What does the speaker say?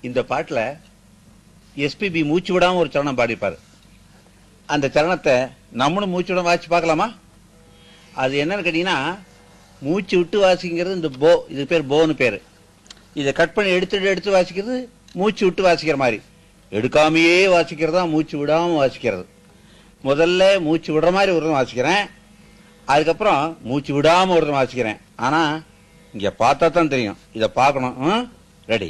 இந்த பாட்டுல எஸ்பிபி மூச்சு விடாம ஒரு சரணம் பாடிப்பாரு. அந்த சரணத்தை நம்மளும் மூச்சு விடாம வாசிச்சு பார்க்கலாமா? அது என்னன்னு கேட்டீங்கன்னா, மூச்சு விட்டு வாசிக்கிறது இந்த போ, இது பேர் போன்னு பேரு. இதை கட் பண்ணி எடுத்து வாசிக்கிறது மூச்சு விட்டு வாசிக்கிற மாதிரி. எடுக்காமையே வாசிக்கிறதா மூச்சு விடாம வாசிக்கிறது. முதல்ல மூச்சு விடுற மாதிரி ஒரு வாசிக்கிறேன், அதுக்கப்புறம் மூச்சு விடாம ஒரு வாசிக்கிறேன். ஆனா இங்க பார்த்தா தான் தெரியும், இதை பார்க்கணும். ரெடி.